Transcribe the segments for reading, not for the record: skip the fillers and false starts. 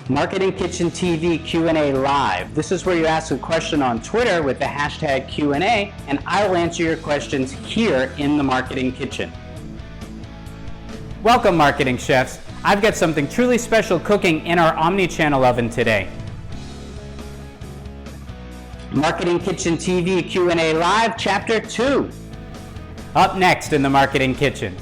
Marketing Kitchen TV Q&A Live. This is where you ask a question on Twitter with the hashtag Q&A, and I will answer your questions here in the Marketing Kitchen. Welcome, marketing chefs. I've got something truly special cooking in our Omni-Channel oven today. Marketing Kitchen TV Q&A Live, Chapter 2. Up next in the Marketing Kitchen.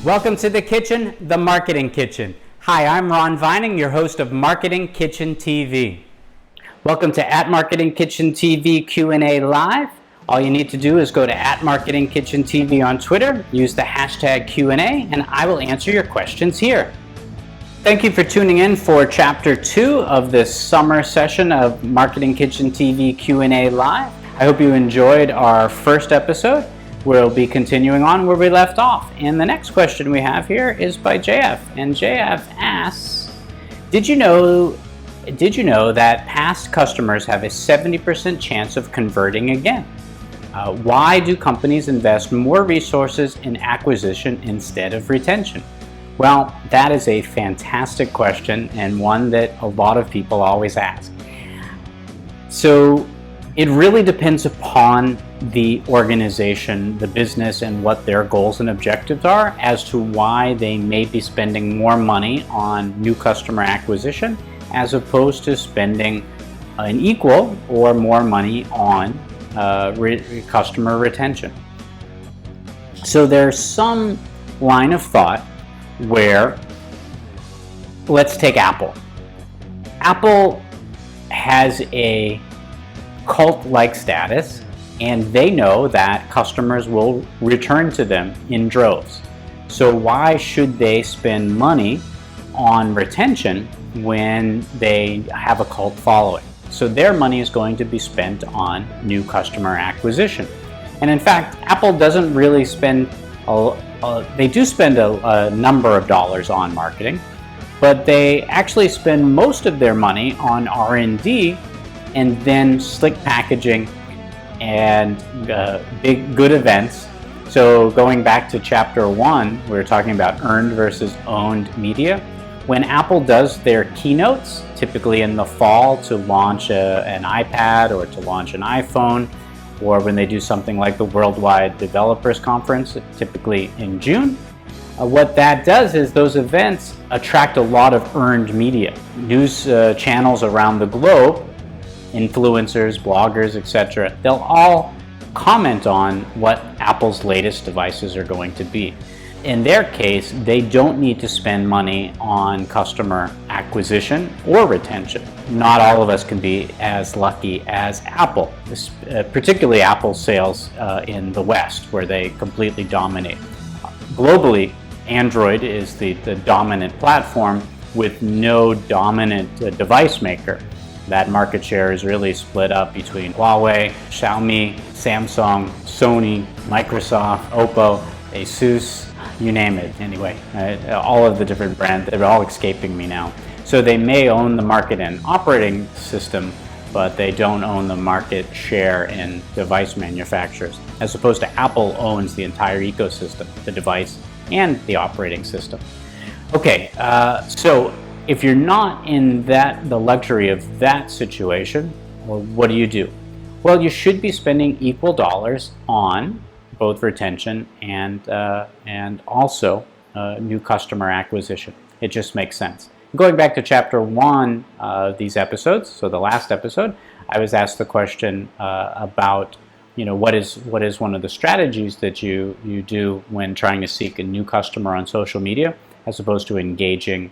Welcome to the kitchen, the Marketing Kitchen. Hi, I'm Ron Vining, your host of Marketing Kitchen TV. Welcome to @MarketingKitchen TV Q&A Live. All you need to do is go to @MarketingKitchen TV on Twitter, use the hashtag Q&A, and I will answer your questions here. Thank you for tuning in for Chapter 2 of this summer session of Marketing Kitchen TV Q&A Live. I hope you enjoyed our first episode. We'll be continuing on where we left off. And the next question we have here is by JF. And JF asks, did you know that past customers have a 70% chance of converting again? Why do companies invest more resources in acquisition instead of retention? Well, that is a fantastic question and one that a lot of people always ask. So it really depends upon the organization, the business, and what their goals and objectives are as to why they may be spending more money on new customer acquisition as opposed to spending an equal or more money on customer retention. So there's some line of thought where, let's take Apple. Apple has a cult-like status, and they know that customers will return to them in droves. So why should they spend money on retention when they have a cult following? So their money is going to be spent on new customer acquisition. And in fact, Apple doesn't really spend, they do spend a number of dollars on marketing, but they actually spend most of their money on R&D and then slick packaging and big good events. So going back to Chapter 1, we were talking about earned versus owned media. When Apple does their keynotes, typically in the fall to launch an iPad or to launch an iPhone, or when they do something like the Worldwide Developers Conference, typically in June, what that does is those events attract a lot of earned media. News channels around the globe, influencers, bloggers, etc., they'll all comment on what Apple's latest devices are going to be. In their case, they don't need to spend money on customer acquisition or retention. Not all of us can be as lucky as Apple, particularly Apple's sales in the West, where they completely dominate. Globally, Android is the dominant platform with no dominant device maker. That market share is really split up between Huawei, Xiaomi, Samsung, Sony, Microsoft, Oppo, Asus, you name it. Anyway, all of the different brands, they're all escaping me now. So they may own the market and operating system, but they don't own the market share in device manufacturers, as opposed to Apple owns the entire ecosystem, the device and the operating system. Okay, so if you're not in the luxury of that situation, well, what do? Well, you should be spending equal dollars on both retention and also new customer acquisition. It just makes sense. Going back to Chapter 1 of these episodes, so the last episode, I was asked the question about, what is one of the strategies that you do when trying to seek a new customer on social media, as opposed to engaging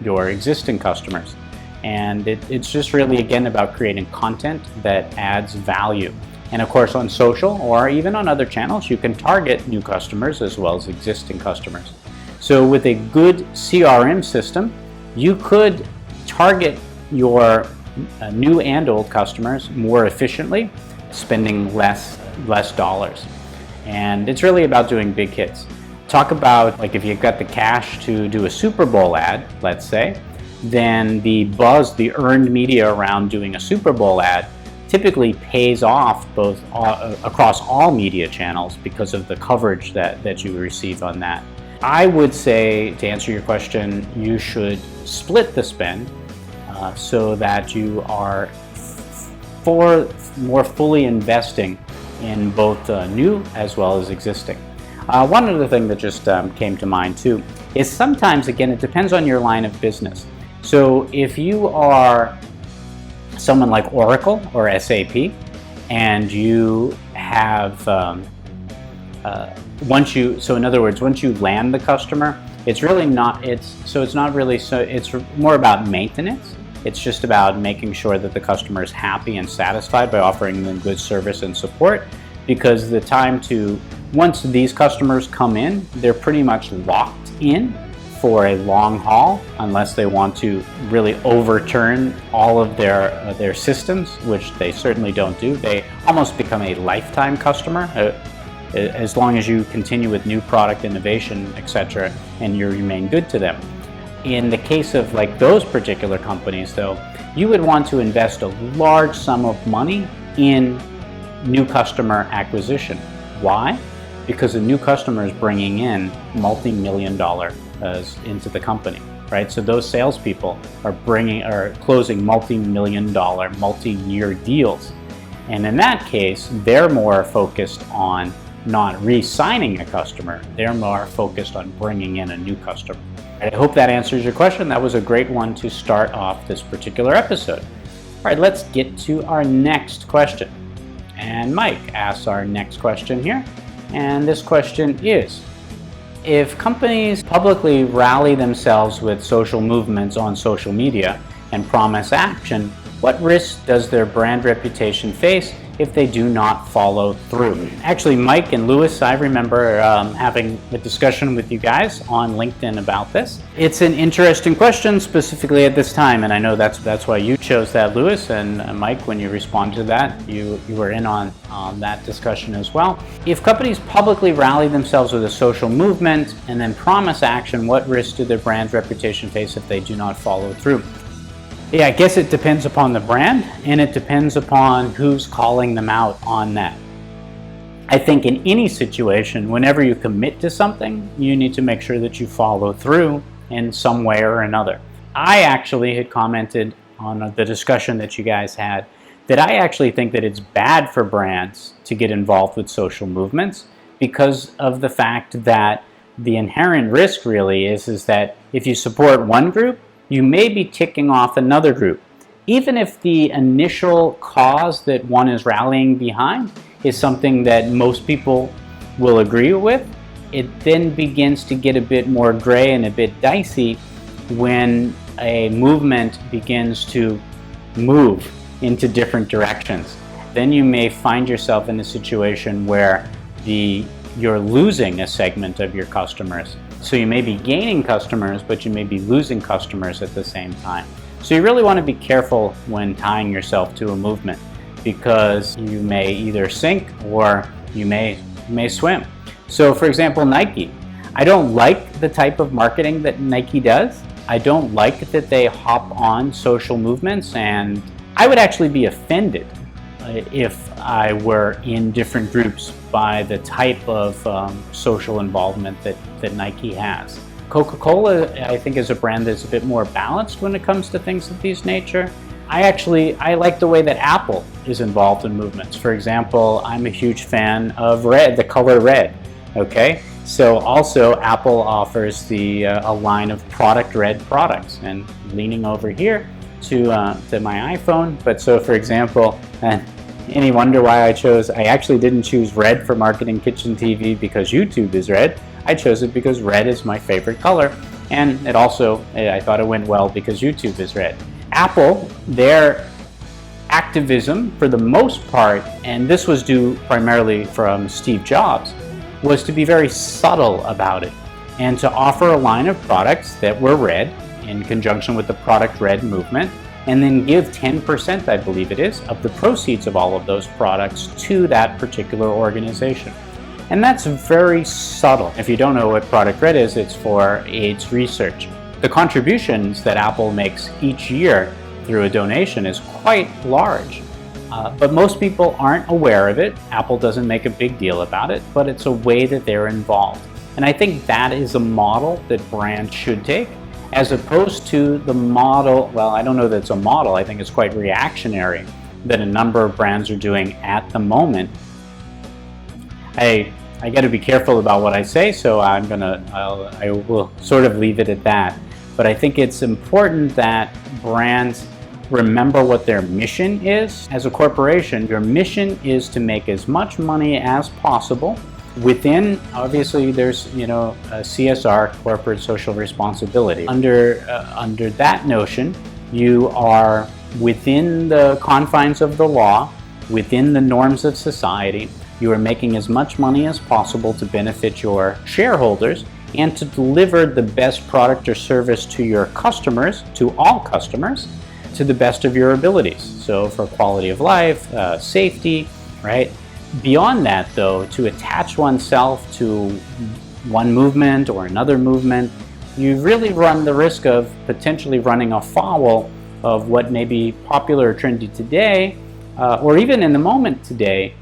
your existing customers. And it's just really, again, about creating content that adds value. And of course, on social or even on other channels, you can target new customers as well as existing customers. So with a good CRM system, you could target your new and old customers more efficiently, spending less dollars. And it's really about doing big hits. talk about, like, if you've got the cash to do a Super Bowl ad, let's say, then the buzz, the earned media around doing a Super Bowl ad typically pays off both across all media channels because of the coverage that you receive on that. I would say, to answer your question, you should split the spend so that you are more fully investing in both new as well as existing. One other thing that just came to mind too is sometimes, again, it depends on your line of business. So if you are someone like Oracle or SAP, and you have so in other words, once you land the customer, it's more about maintenance. It's just about making sure that the customer is happy and satisfied by offering them good service and support, because once these customers come in, they're pretty much locked in for a long haul, unless they want to really overturn all of their systems, which they certainly don't do. They almost become a lifetime customer as long as you continue with new product innovation, etc., and you remain good to them. In the case of like those particular companies, though, you would want to invest a large sum of money in new customer acquisition. Why? Because a new customer is bringing in multi-million-dollar into the company, right? So those salespeople are closing multi-million-dollar, multi-year deals, and in that case, they're more focused on not re-signing a customer; they're more focused on bringing in a new customer. I hope that answers your question. That was a great one to start off this particular episode. All right, let's get to our next question. And Mike asks our next question here. And this question is, if companies publicly rally themselves with social movements on social media and promise action, what risk does their brand reputation face if they do not follow through? Actually, Mike and Lewis, I remember having a discussion with you guys on LinkedIn about this. It's an interesting question, specifically at this time, and I know that's why you chose that, Lewis, and Mike, when you responded to that, you were in on that discussion as well. If companies publicly rally themselves with a social movement and then promise action, what risk do their brand's reputation face if they do not follow through? Yeah, I guess it depends upon the brand, and it depends upon who's calling them out on that. I think in any situation, whenever you commit to something, you need to make sure that you follow through in some way or another. I actually had commented on the discussion that you guys had that I actually think that it's bad for brands to get involved with social movements, because of the fact that the inherent risk really is that if you support one group, you may be ticking off another group. Even if the initial cause that one is rallying behind is something that most people will agree with, it then begins to get a bit more gray and a bit dicey when a movement begins to move into different directions. Then you may find yourself in a situation where you're losing a segment of your customers. So you may be gaining customers, but you may be losing customers at the same time. So you really want to be careful when tying yourself to a movement, because you may either sink or you may swim. So for example, Nike. I don't like the type of marketing that Nike does. I don't like that they hop on social movements, and I would actually be offended if I were in different groups by the type of social involvement that Nike has. Coca-Cola, I think, is a brand that's a bit more balanced when it comes to things of this nature. I like the way that Apple is involved in movements. For example, I'm a huge fan of red, the color red. Okay, so also Apple offers a line of product red products, and leaning over here to my iPhone. But so for example, any wonder why I actually didn't choose red for Marketing Kitchen TV because YouTube is red. I chose it because red is my favorite color, and it also, I thought it went well because YouTube is red. Apple, their activism for the most part, and this was due primarily from Steve Jobs, was to be very subtle about it and to offer a line of products that were red in conjunction with the product red movement, and then give 10%, I believe it is, of the proceeds of all of those products to that particular organization. And that's very subtle. If you don't know what product red is, it's for AIDS research. The contributions that Apple makes each year through a donation is quite large. But most people aren't aware of it. Apple doesn't make a big deal about it, but it's a way that they're involved. And I think that is a model that brands should take, as opposed to the model, well, I don't know that it's a model, I think it's quite reactionary that a number of brands are doing at the moment. I got to be careful about what I say, so I will sort of leave it at that. But I think it's important that brands remember what their mission is. As a corporation, your mission is to make as much money as possible within, obviously there's, a CSR, corporate social responsibility. Under that notion, you are within the confines of the law, within the norms of society. You are making as much money as possible to benefit your shareholders and to deliver the best product or service to your customers, to all customers, to the best of your abilities. So for quality of life, safety, right? Beyond that, though, to attach oneself to one movement or another movement, you really run the risk of potentially running afoul of what may be popular or trendy today, or even in the moment today.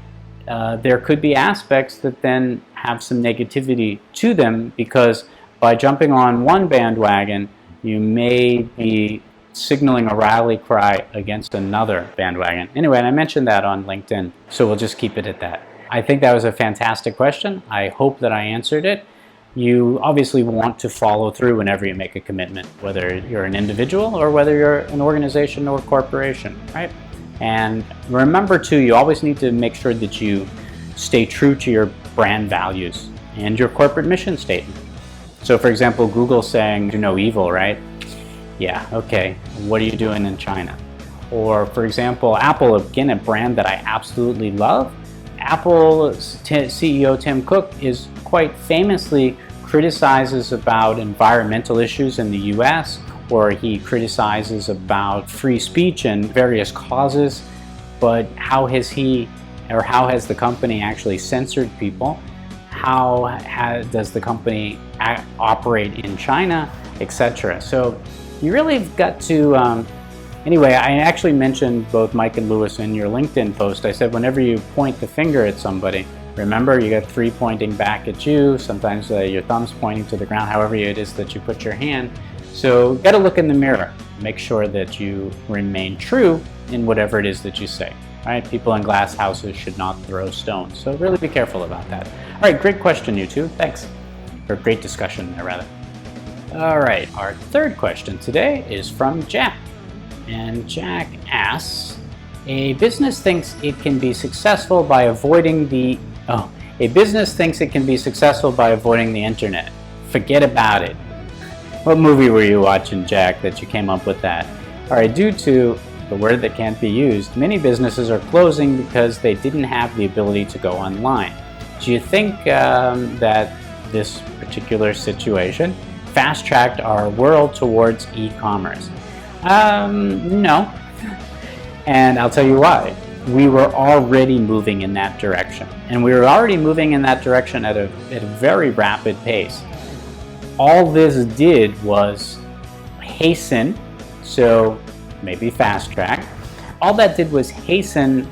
There could be aspects that then have some negativity to them, because by jumping on one bandwagon, you may be signaling a rally cry against another bandwagon. Anyway, and I mentioned that on LinkedIn, so we'll just keep it at that. I think that was a fantastic question. I hope that I answered it. You obviously want to follow through whenever you make a commitment, whether you're an individual or whether you're an organization or corporation, right? And remember too, you always need to make sure that you stay true to your brand values and your corporate mission statement. So for example, Google saying do no evil, right? Yeah, okay, what are you doing in China? Or for example, Apple, again, a brand that I absolutely love. Apple's CEO Tim Cook is quite famously criticizes about environmental issues in the US, or he criticizes about free speech and various causes, but how has the company actually censored people? How does the company operate in China, etc.? So you really have got to, anyway, I actually mentioned both Mike and Lewis in your LinkedIn post. I said whenever you point the finger at somebody, remember you got three pointing back at you, sometimes your thumb's pointing to the ground, however it is that you put your hand. So got to look in the mirror, make sure that you remain true in whatever it is that you say. All right, people in glass houses should not throw stones, so really be careful about that. All right, great question, you two. Thanks. Or great discussion there, rather. All right, our third question today is from Jack. And Jack asks, a business thinks it can be successful by avoiding the internet. Forget about it. What movie were you watching, Jack, that you came up with that? All right, due to the word that can't be used, many businesses are closing because they didn't have the ability to go online. Do you think that this particular situation fast-tracked our world towards e-commerce? No. And I'll tell you why. We were already moving in that direction. And we were already moving in that direction at a very rapid pace. All this did was hasten, so maybe fast-track. All that did was hasten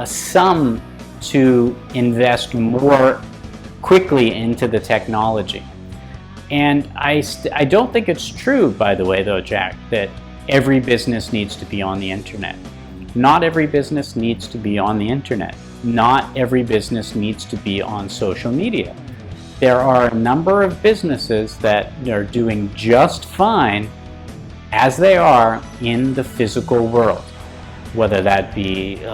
some to invest more quickly into the technology. And I don't think it's true, by the way, though, Jack, that every business needs to be on the internet. Not every business needs to be on the internet. Not every business needs to be on social media. There are a number of businesses that are doing just fine as they are in the physical world. Whether that be,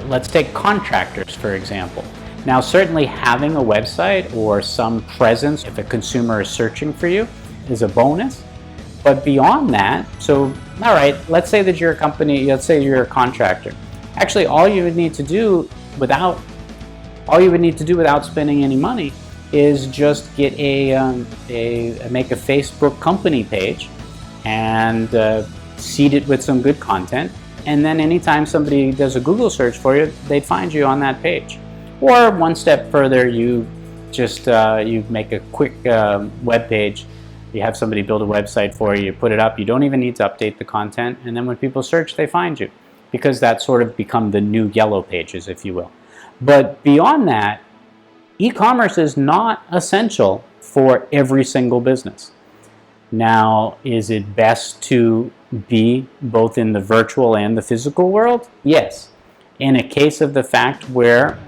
let's take contractors, for example. Now, certainly having a website or some presence, if a consumer is searching for you, is a bonus. But beyond that, so, all right, let's say that you're a company, let's say you're a contractor. Actually, all you would need to do without spending any money is just get make a Facebook company page and seed it with some good content. And then anytime somebody does a Google search for you, they'd find you on that page. Or one step further, you just you make a quick web page. You have somebody build a website for you, put it up. You don't even need to update the content, and then when people search, they find you, because that's sort of become the new yellow pages, if you will. But beyond that, e-commerce is not essential for every single business. Now, is it best to be both in the virtual and the physical world? Yes. In a case of the fact where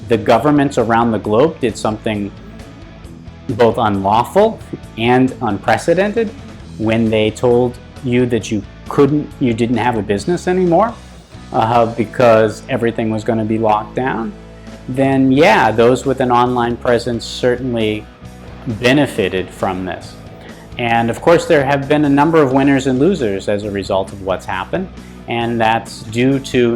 the governments around the globe did something both unlawful and unprecedented when they told you that you didn't have a business anymore because everything was going to be locked down, then yeah, those with an online presence certainly benefited from this. And of course, there have been a number of winners and losers as a result of what's happened. And that's due to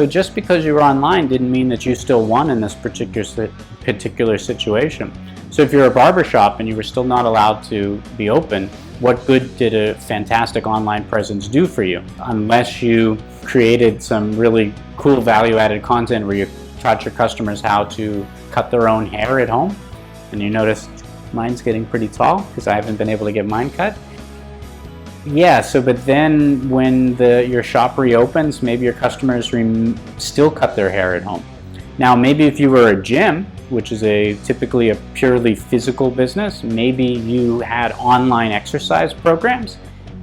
just because you were online didn't mean that you still won in this particular situation. So if you're a barbershop and you were still not allowed to be open, what good did a fantastic online presence do for you? Unless you created some really cool value-added content where you taught your customers how to cut their own hair at home. And you notice mine's getting pretty tall because I haven't been able to get mine cut. Yeah, but then when your shop reopens, maybe your customers still cut their hair at home. Now, maybe if you were a gym, which is typically a purely physical business, maybe you had online exercise programs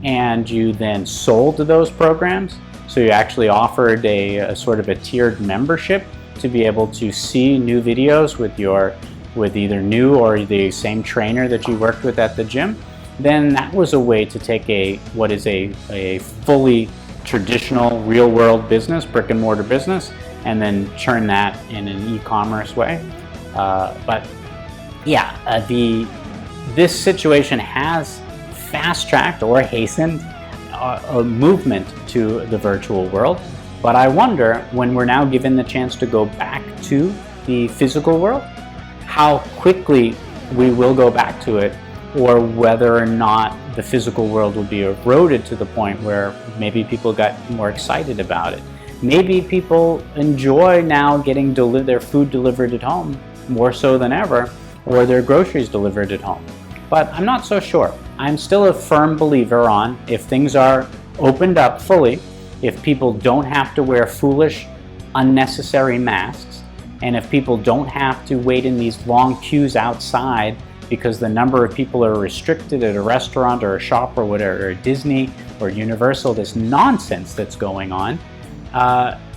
and you then sold those programs. So you actually offered a sort of a tiered membership to be able to see new videos with either new or the same trainer that you worked with at the gym. Then that was a way to take what is a fully traditional real-world business, brick-and-mortar business, and then turn that in an e-commerce way. But yeah, this situation has fast-tracked or hastened a movement to the virtual world. But I wonder, when we're now given the chance to go back to the physical world, how quickly we will go back to it, or whether or not the physical world will be eroded to the point where maybe people got more excited about it. Maybe people enjoy now getting their food delivered at home more so than ever, or their groceries delivered at home. But I'm not so sure. I'm still a firm believer on, if things are opened up fully, if people don't have to wear foolish, unnecessary masks, and if people don't have to wait in these long queues outside because the number of people are restricted at a restaurant or a shop or whatever, or Disney or Universal, this nonsense that's going on.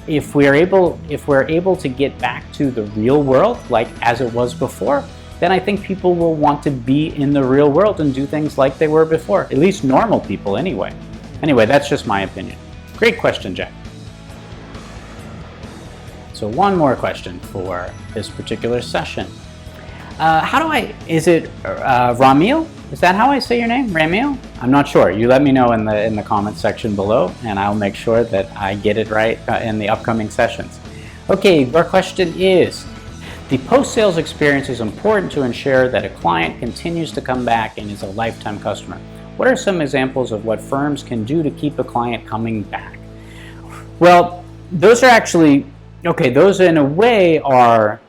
If we're able to get back to the real world, like as it was before, then I think people will want to be in the real world and do things like they were before. At least normal people anyway. Anyway, that's just my opinion. Great question, Jack. So one more question for this particular session. Is it Ramil? Is that how I say your name? Ramil? I'm not sure. You let me know in the comment section below, and I'll make sure that I get it right in the upcoming sessions. Okay, our question is, the post-sales experience is important to ensure that a client continues to come back and is a lifetime customer. What are some examples of what firms can do to keep a client coming back? Well, those are actually, those in a way are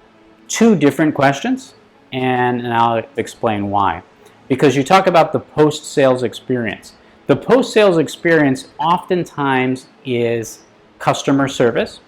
two different questions. And I'll explain why. Because you talk about the post-sales experience. The post-sales experience oftentimes is customer service,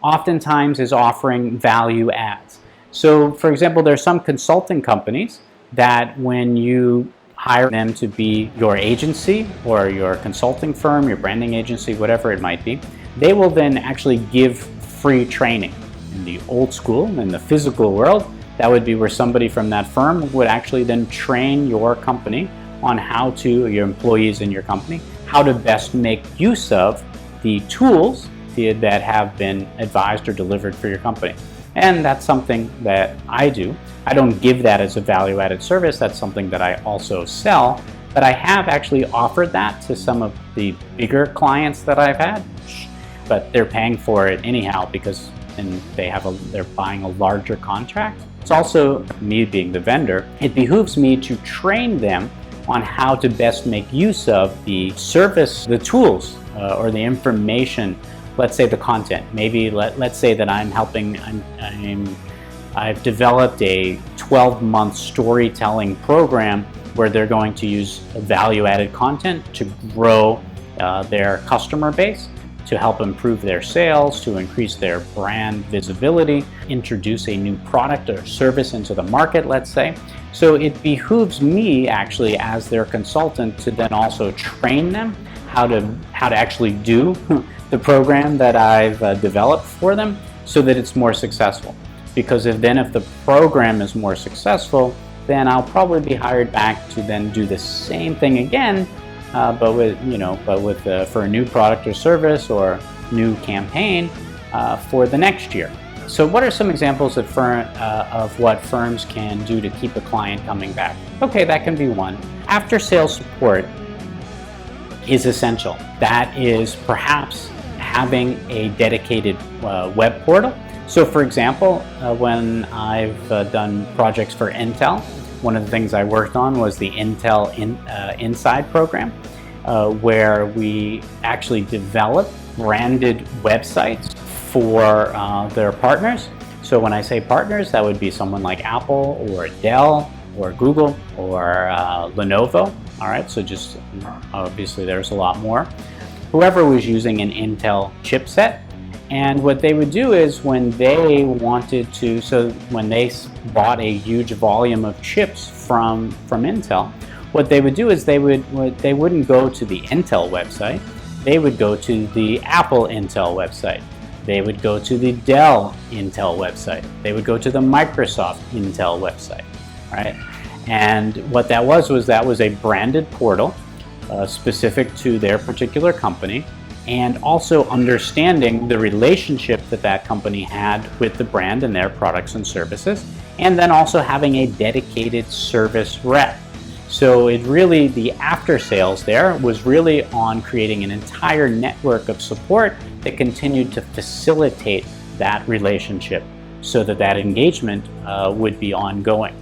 oftentimes is offering value adds. So, for example, there are some consulting companies that when you hire them to be your agency or your consulting firm, your branding agency, whatever it might be, they will then actually give free training. In the old school, in the physical world, that would be where somebody from that firm would actually then train your company on your employees in your company, how to best make use of the tools that have been advised or delivered for your company. And that's something that I do. I don't give that as a value-added service. That's something that I also sell, but I have actually offered that to some of the bigger clients that I've had, but they're paying for it anyhow because they're buying a larger contract. It's also me being the vendor. It behooves me to train them on how to best make use of the service, the tools, or the information let's say the content. Maybe let's say that I've developed a 12-month storytelling program where they're going to use value-added content to grow their customer base, to help improve their sales, to increase their brand visibility, introduce a new product or service into the market, let's say. So it behooves me actually as their consultant to then also train them how to actually do the program that I've developed for them so that it's more successful. Because if the program is more successful, then I'll probably be hired back to then do the same thing again, but for a new product or service or new campaign for the next year. So what are some examples of what firms can do to keep a client coming back? Okay, that can be one. After sales support is essential. That is perhaps having a dedicated web portal. So for example, when I've done projects for Intel, one of the things I worked on was the Intel Inside program, where we actually developed branded websites for their partners. So when I say partners, that would be someone like Apple or Dell or Google or Lenovo. All right, so just obviously there's a lot more. Whoever was using an Intel chipset. And what they would do is when they wanted to, so when they bought a huge volume of chips from Intel, what they would do is they wouldn't go to the Intel website. They would go to the Apple Intel website. They would go to the Dell Intel website. They would go to the Microsoft Intel website, right? And what that was a branded portal specific to their particular company, and also understanding the relationship that company had with the brand and their products and services, and then also having a dedicated service rep. So the after sales there was really on creating an entire network of support that continued to facilitate that relationship so that engagement would be ongoing.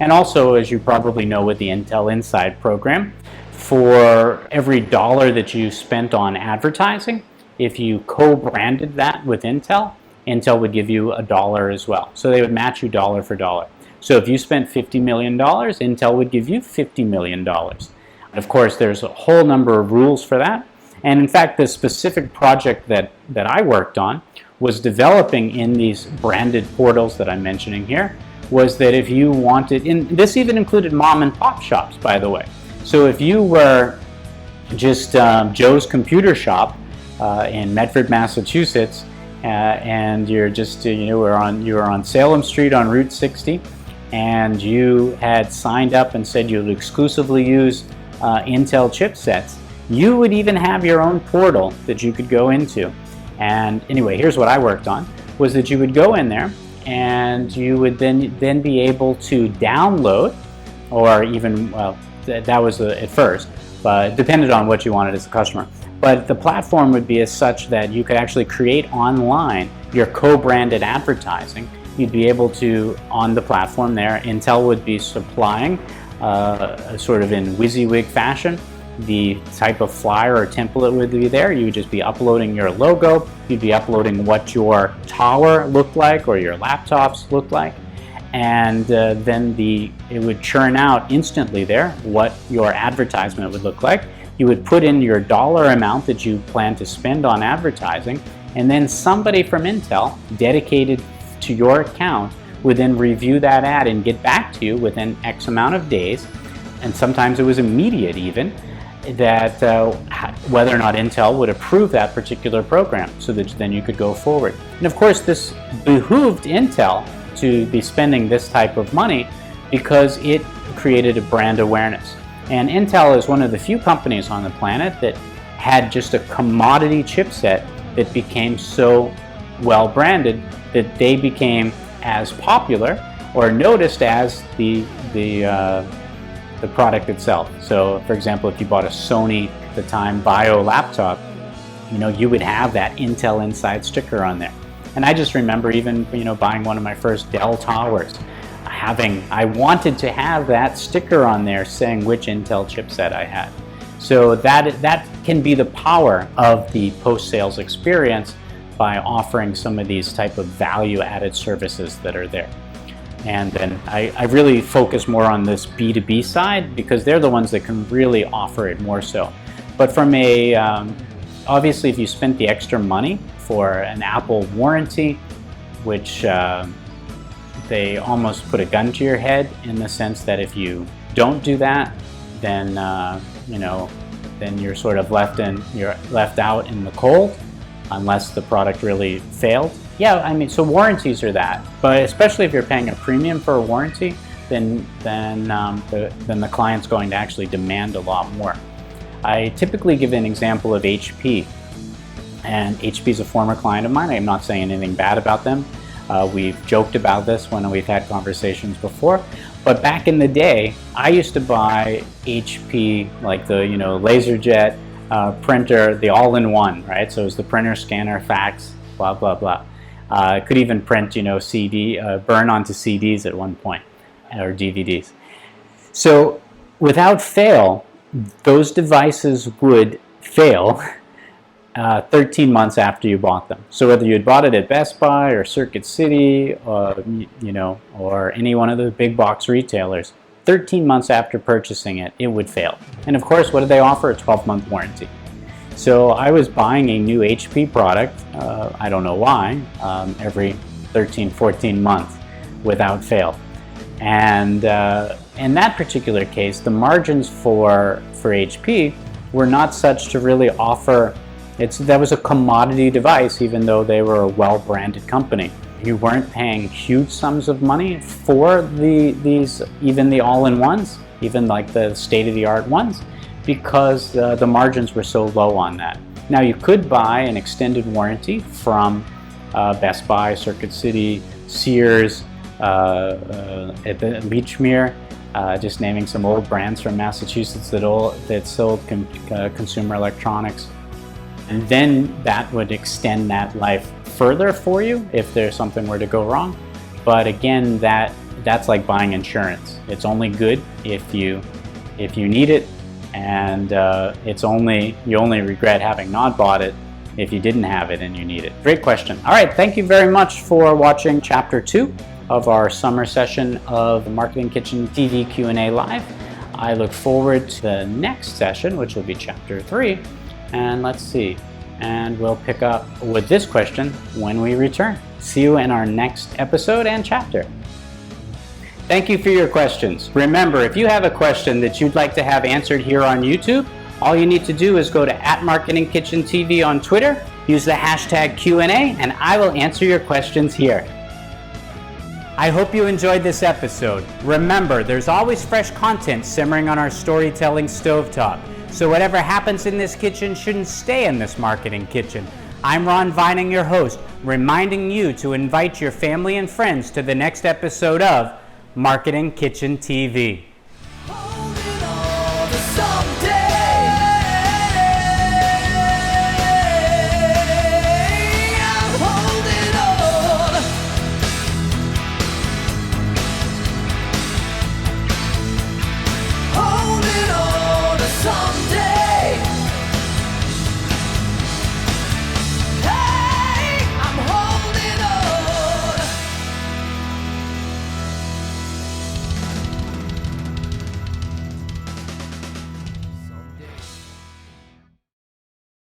And also, as you probably know with the Intel Inside program, for every dollar that you spent on advertising, if you co-branded that with Intel, Intel would give you $1 as well. So they would match you dollar for dollar. So if you spent $50 million, Intel would give you $50 million. Of course, there's a whole number of rules for that. And in fact, the specific project that I worked on was developing in these branded portals that I'm mentioning here, was that if you wanted, and this even included mom and pop shops, by the way. So if you were just Joe's Computer Shop in Medford, Massachusetts, and you're just you were on Salem Street on Route 60, and you had signed up and said you'd exclusively use Intel chipsets, you would even have your own portal that you could go into. And anyway, here's what I worked on, was that you would go in there and you would then be able to download, or even, well, that was at first, but it depended on what you wanted as a customer. But the platform would be as such that you could actually create online your co-branded advertising. You'd be able to, on the platform there, Intel would be supplying sort of in WYSIWYG fashion the type of flyer or template would be there. You would just be uploading your logo. You'd be uploading what your tower looked like or your laptops looked like. And then it would churn out instantly there what your advertisement would look like. You would put in your dollar amount that you plan to spend on advertising, and then somebody from Intel dedicated to your account would then review that ad and get back to you within X amount of days, and sometimes it was immediate even, that whether or not Intel would approve that particular program so that then you could go forward. And of course this behooved Intel to be spending this type of money because it created a brand awareness. And Intel is one of the few companies on the planet that had just a commodity chipset that became so well branded that they became as popular or noticed as the product itself. So for example, if you bought a Sony at the time Bio laptop, you would have that Intel Inside sticker on there. And I just remember even buying one of my first Dell towers, I wanted to have that sticker on there saying which Intel chipset I had. So that can be the power of the post-sales experience by offering some of these type of value-added services that are there. And then I really focus more on this B2B side because they're the ones that can really offer it more so. But from a, obviously if you spent the extra money for an Apple warranty, which they almost put a gun to your head in the sense that if you don't do that, then then you're sort of left out in the cold unless the product really failed. Yeah, I mean, so warranties are that, but especially if you're paying a premium for a warranty, then the client's going to actually demand a lot more. I typically give an example of HP, and HP is a former client of mine. I'm not saying anything bad about them. We've joked about this when we've had conversations before, but back in the day, I used to buy HP, like the LaserJet printer, the all-in-one, right? So it was the printer, scanner, fax, blah blah blah. Could even print, CD, burn onto CDs at one point, or DVDs. So without fail, those devices would fail 13 months after you bought them. So whether you had bought it at Best Buy or Circuit City, or any one of the big box retailers, 13 months after purchasing it, it would fail. And of course, what did they offer? A 12-month warranty. So I was buying a new HP product, I don't know why, every 13, 14 months without fail. And in that particular case, the margins for HP were not such to really offer, that was a commodity device, even though they were a well-branded company. You weren't paying huge sums of money for these, even the all-in-ones, even like the state-of-the-art ones, because the margins were so low on that. Now you could buy an extended warranty from Best Buy, Circuit City, Sears, Beachmere, just naming some old brands from Massachusetts that sold consumer electronics. And then that would extend that life further for you if there's something were to go wrong. But again, that's like buying insurance. It's only good if you need it, and you only regret having not bought it if you didn't have it and you need it. Great question. All right, thank you very much for watching Chapter 2 of our summer session of Marketing Kitchen TV Q&A Live. I look forward to the next session, which will be Chapter 3, and let's see. And we'll pick up with this question when we return. See you in our next episode and chapter. Thank you for your questions. Remember, if you have a question that you'd like to have answered here on YouTube, all you need to do is go to @MarketingKitchenTV on Twitter, use the hashtag Q&A, and I will answer your questions here. I hope you enjoyed this episode. Remember, there's always fresh content simmering on our storytelling stovetop. So whatever happens in this kitchen shouldn't stay in this marketing kitchen. I'm Ron Vining, your host, reminding you to invite your family and friends to the next episode of Marketing Kitchen TV.